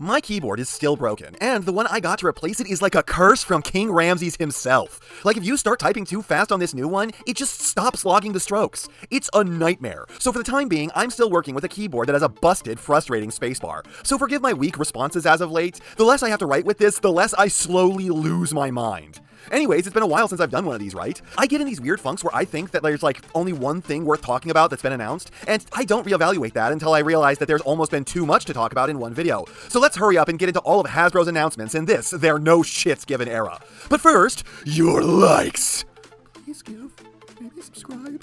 My keyboard is still broken, and the one I got to replace it is like a curse from King Ramses himself. Like if you start typing too fast on this new one, it just stops logging the strokes. It's a nightmare. So for the time being, I'm still working with a keyboard that has a busted, frustrating spacebar. So forgive my weak responses as of late. The less I have to write with this, the less I slowly lose my mind. Anyways, it's been a while since I've done one of these, right? I get in these weird funks where I think that there's like only one thing worth talking about that's been announced, and I don't reevaluate that until I realize that there's almost been too much to talk about in one video. So let's hurry up and get into all of Hasbro's announcements in this, their no shits given era. But first, your likes. Please give, maybe subscribe.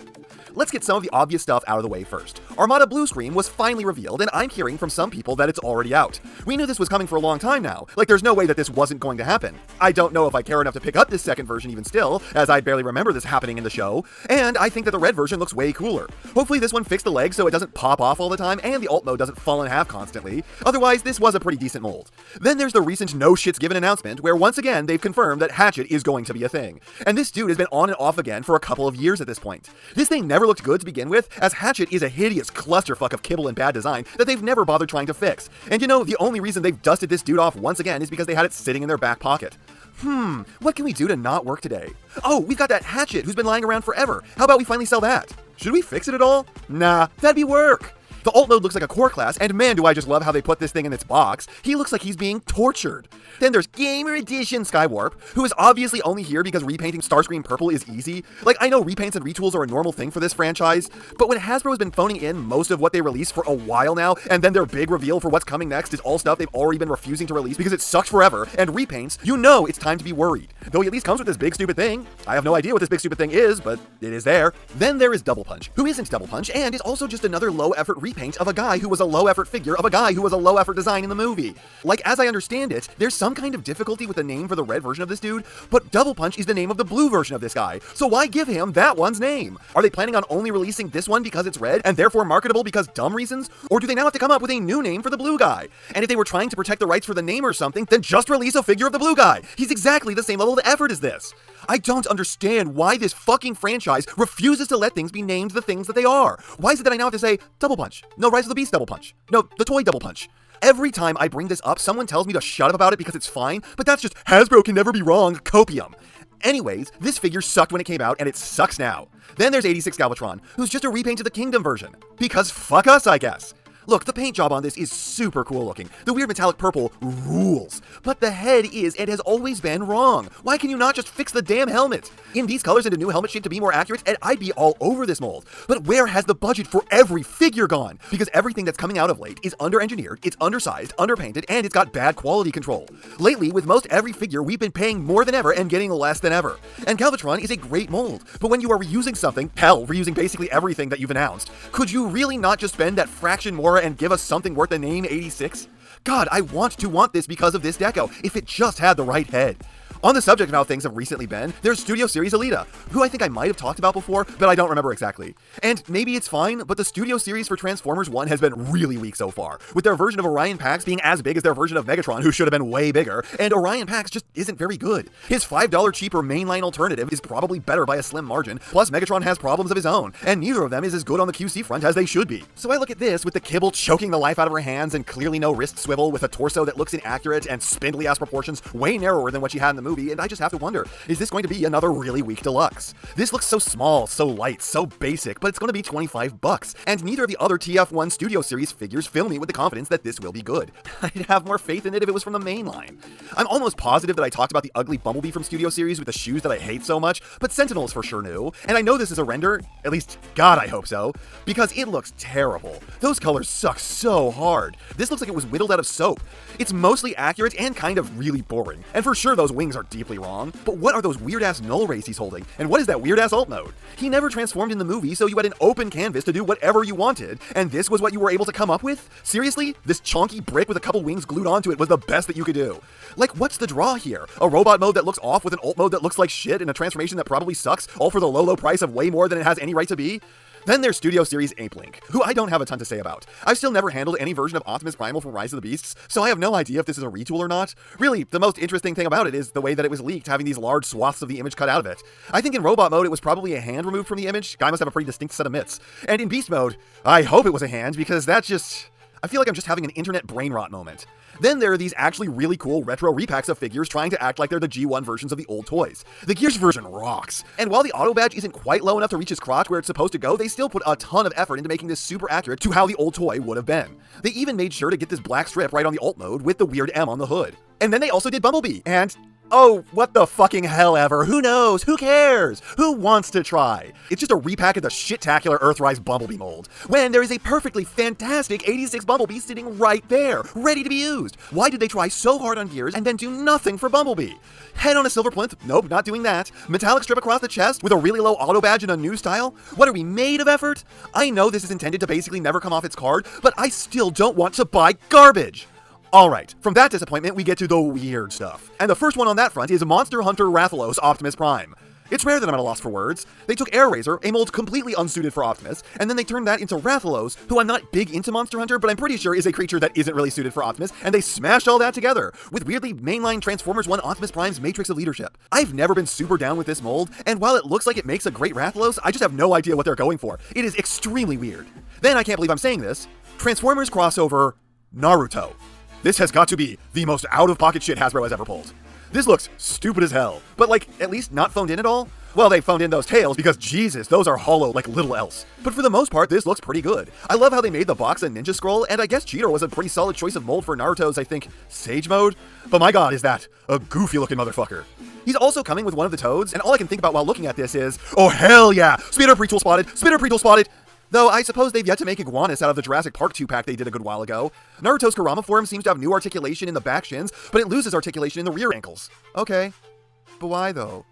Let's get some of the obvious stuff out of the way first. Armada Blue Screen was finally revealed, and I'm hearing from some people that it's already out. We knew this was coming for a long time now. Like, there's no way that this wasn't going to happen. I don't know if I care enough to pick up this second version even still, as I barely remember this happening in the show, and I think that the red version looks way cooler. Hopefully this one fixed the leg so it doesn't pop off all the time, and the alt mode doesn't fall in half constantly. Otherwise, this was a pretty decent mold. Then there's the recent no shits given announcement, where once again they've confirmed that Hatchet is going to be a thing. And this dude has been on and off again for a couple of years at this point. This thing never looked good to begin with, as Hatchet is a hideous clusterfuck of kibble and bad design that they've never bothered trying to fix. And you know, the only reason they've dusted this dude off once again is because they had it sitting in their back pocket. What can we do to not work today? Oh, we've got that Hatchet who's been lying around forever. How about we finally sell that? Should we fix it at all? Nah, that'd be work. The alt mode looks like a core class, and man do I just love how they put this thing in its box. He looks like he's being tortured. Then there's Gamer Edition Skywarp, who is obviously only here because repainting Starscream purple is easy. Like, I know repaints and retools are a normal thing for this franchise, but when Hasbro has been phoning in most of what they release for a while now, and then their big reveal for what's coming next is all stuff they've already been refusing to release because it sucks forever, and repaints, you know it's time to be worried. Though he at least comes with this big stupid thing. I have no idea what this big stupid thing is, but it is there. Then there is Double Punch, who isn't Double Punch, and is also just another low-effort repaint of a guy who was a low-effort figure of a guy who was a low-effort design in the movie. Like, as I understand it, there's some kind of difficulty with the name for the red version of this dude, but Double Punch is the name of the blue version of this guy, so why give him that one's name? Are they planning on only releasing this one because it's red, and therefore marketable because dumb reasons? Or do they now have to come up with a new name for the blue guy? And if they were trying to protect the rights for the name or something, then just release a figure of the blue guy! He's exactly the same level of effort as this! I don't understand why this fucking franchise refuses to let things be named the things that they are. Why is it that I now have to say, Double Punch? No, Rise of the Beast Double Punch. No, the toy Double Punch. Every time I bring this up, someone tells me to shut up about it because it's fine, but that's just Hasbro can never be wrong copium. Anyways, this figure sucked when it came out, and it sucks now. Then there's 86 Galvatron, who's just a repaint of the Kingdom version. Because fuck us, I guess. Look, the paint job on this is super cool looking. The weird metallic purple rules. But the head is and has always been wrong. Why can you not just fix the damn helmet? In these colors and a new helmet shape to be more accurate, and I'd be all over this mold. But where has the budget for every figure gone? Because everything that's coming out of late is under-engineered, it's undersized, underpainted, and it's got bad quality control. Lately, with most every figure, we've been paying more than ever and getting less than ever. And Galvatron is a great mold. But when you are reusing something, hell, reusing basically everything that you've announced, could you really not just spend that fraction more and give us something worth the name 86? God, I want this because of this deco, if it just had the right head. On the subject of how things have recently been, there's Studio Series Alita, who I think I might have talked about before, but I don't remember exactly. And maybe it's fine, but the Studio Series for Transformers 1 has been really weak so far, with their version of Orion Pax being as big as their version of Megatron, who should have been way bigger, and Orion Pax just isn't very good. His $5 cheaper mainline alternative is probably better by a slim margin, plus Megatron has problems of his own, and neither of them is as good on the QC front as they should be. So I look at this with the kibble choking the life out of her hands and clearly no wrist swivel with a torso that looks inaccurate and spindly-ass proportions way narrower than what she had in the movie, and I just have to wonder, is this going to be another really weak deluxe? This looks so small, so light, so basic, but it's going to be $25, and neither of the other TF1 Studio Series figures fill me with the confidence that this will be good. I'd have more faith in it if it was from the mainline. I'm almost positive that I talked about the ugly Bumblebee from Studio Series with the shoes that I hate so much, but Sentinel is for sure new, and I know this is a render, at least, God, I hope so, because it looks terrible. Those colors suck so hard. This looks like it was whittled out of soap. It's mostly accurate and kind of really boring, and for sure those wings are deeply wrong. But what are those weird-ass null rays he's holding? And what is that weird-ass alt mode? He never transformed in the movie, so you had an open canvas to do whatever you wanted, and this was what you were able to come up with? Seriously? This chonky brick with a couple wings glued onto it was the best that you could do. Like, what's the draw here? A robot mode that looks off with an alt mode that looks like shit and a transformation that probably sucks, all for the low price of way more than it has any right to be? Then there's Studio Series Ape Link, who I don't have a ton to say about. I've still never handled any version of Optimus Primal from Rise of the Beasts, so I have no idea if this is a retool or not. Really, the most interesting thing about it is the way that it was leaked, having these large swaths of the image cut out of it. I think in robot mode it was probably a hand removed from the image. Guy must have a pretty distinct set of mitts. And in beast mode, I hope it was a hand, because that's just... I feel like I'm just having an internet brain rot moment. Then there are these actually really cool retro repacks of figures trying to act like they're the G1 versions of the old toys. The Gears version rocks. And while the auto badge isn't quite low enough to reach his crotch where it's supposed to go, they still put a ton of effort into making this super accurate to how the old toy would have been. They even made sure to get this black strip right on the alt mode with the weird M on the hood. And then they also did Bumblebee, and oh, what the fucking hell ever. Who knows? Who cares? Who wants to try? It's just a repack of the shit-tacular Earthrise Bumblebee mold, when there is a perfectly fantastic 86 Bumblebee sitting right there, ready to be used. Why did they try so hard on Gears and then do nothing for Bumblebee? Head on a silver plinth? Nope, not doing that. Metallic strip across the chest with a really low auto badge in a new style? What are we, made of effort? I know this is intended to basically never come off its card, but I still don't want to buy garbage. Alright, from that disappointment, we get to the weird stuff. And the first one on that front is Monster Hunter Rathalos Optimus Prime. It's rare that I'm at a loss for words. They took Air Razor, a mold completely unsuited for Optimus, and then they turned that into Rathalos, who I'm not big into Monster Hunter, but I'm pretty sure is a creature that isn't really suited for Optimus, and they smashed all that together, with weirdly mainline Transformers 1 Optimus Prime's Matrix of Leadership. I've never been super down with this mold, and while it looks like it makes a great Rathalos, I just have no idea what they're going for. It is extremely weird. Then, I can't believe I'm saying this, Transformers crossover Naruto. This has got to be the most out-of-pocket shit Hasbro has ever pulled. This looks stupid as hell, but like, at least not phoned in at all? Well, they phoned in those tails because Jesus, those are hollow like little else. But for the most part, this looks pretty good. I love how they made the box a ninja scroll, and I guess Cheetor was a pretty solid choice of mold for Naruto's, I think, Sage mode? But my god, is that a goofy-looking motherfucker. He's also coming with one of the Toads, and all I can think about while looking at this is, oh hell yeah! Speeder Pre-Tool spotted! Speeder Pre-Tool spotted! Though I suppose they've yet to make Iguanus out of the Jurassic Park 2-pack they did a good while ago. Naruto's Kurama form seems to have new articulation in the back shins, but it loses articulation in the rear ankles. Okay. But why though?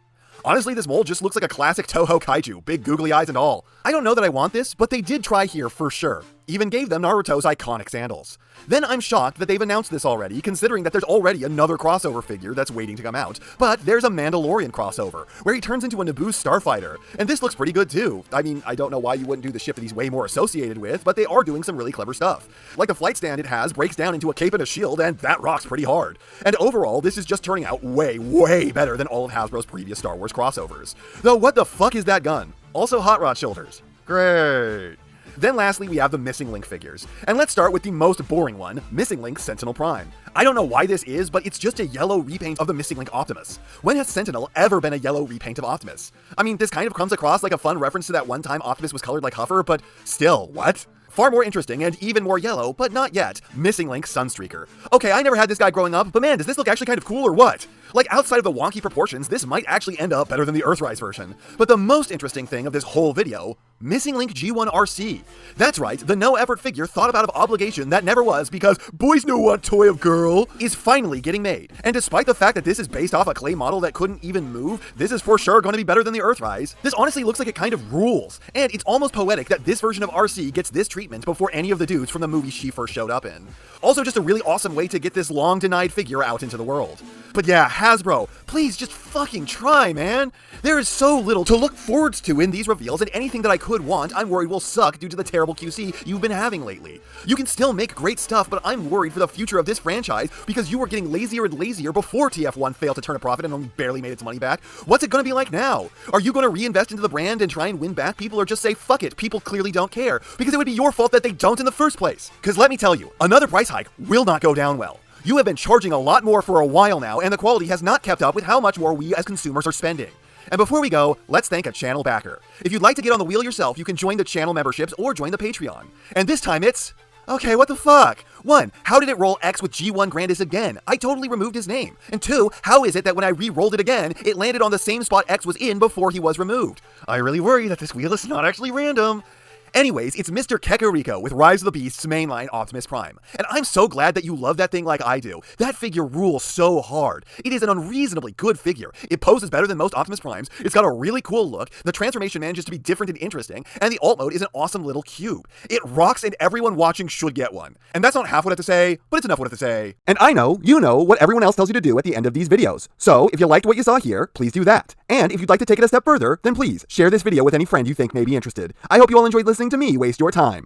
Honestly, this mold just looks like a classic Toho kaiju, big googly eyes and all. I don't know that I want this, but they did try here for sure. Even gave them Naruto's iconic sandals. Then I'm shocked that they've announced this already, considering that there's already another crossover figure that's waiting to come out. But there's a Mandalorian crossover, where he turns into a Naboo starfighter, and this looks pretty good too. I mean, I don't know why you wouldn't do the ship that he's way more associated with, but they are doing some really clever stuff. Like the flight stand it has breaks down into a cape and a shield, and that rocks pretty hard. And overall, this is just turning out way, way better than all of Hasbro's previous Star Wars crossovers. Though what the fuck is that gun? Also hot rod shoulders. Great. Then lastly, we have the Missing Link figures. And let's start with the most boring one, Missing Link Sentinel Prime. I don't know why this is, but it's just a yellow repaint of the Missing Link Optimus. When has Sentinel ever been a yellow repaint of Optimus? I mean, this kind of comes across like a fun reference to that one time Optimus was colored like Huffer, but still, what? Far more interesting and even more yellow, but not yet, Missing Link Sunstreaker. Okay, I never had this guy growing up, but man, does this look actually kind of cool or what? Like, outside of the wonky proportions, this might actually end up better than the Earthrise version. But the most interesting thing of this whole video, Missing Link G1 RC. That's right, the no-effort figure thought about of obligation that never was because boys know what toy of girl is finally getting made. And despite the fact that this is based off a clay model that couldn't even move, this is for sure going to be better than the Earthrise. This honestly looks like it kind of rules. And it's almost poetic that this version of RC gets this treatment before any of the dudes from the movie she first showed up in. Also just a really awesome way to get this long-denied figure out into the world. But yeah, Hasbro, please just fucking try, man! There is so little to look forward to in these reveals, and anything that I could want, I'm worried will suck due to the terrible QC you've been having lately. You can still make great stuff, but I'm worried for the future of this franchise because you were getting lazier and lazier before TF1 failed to turn a profit and only barely made its money back. What's it gonna be like now? Are you gonna reinvest into the brand and try and win back people, or just say, fuck it, people clearly don't care? Because it would be your fault that they don't in the first place. Because let me tell you, another price hike will not go down well. You have been charging a lot more for a while now, and the quality has not kept up with how much more we as consumers are spending. And before we go, let's thank a channel backer. If you'd like to get on the wheel yourself, you can join the channel memberships or join the Patreon. And this time it's... okay, what the fuck? 1. How did it roll X with G1 Grandis again? I totally removed his name. And 2. How is it that when I re-rolled it again, it landed on the same spot X was in before he was removed? I really worry that this wheel is not actually random. Anyways, it's Mr. Kekariko with Rise of the Beasts mainline Optimus Prime. And I'm so glad that you love that thing like I do. That figure rules so hard. It is an unreasonably good figure. It poses better than most Optimus Primes, it's got a really cool look, the transformation manages to be different and interesting, and the alt mode is an awesome little cube. It rocks and everyone watching should get one. And that's not half what I have to say, but it's enough what I have to say. And I know, you know, what everyone else tells you to do at the end of these videos. So, if you liked what you saw here, please do that. And if you'd like to take it a step further, then please share this video with any friend you think may be interested. I hope you all enjoyed listening to me waste your time.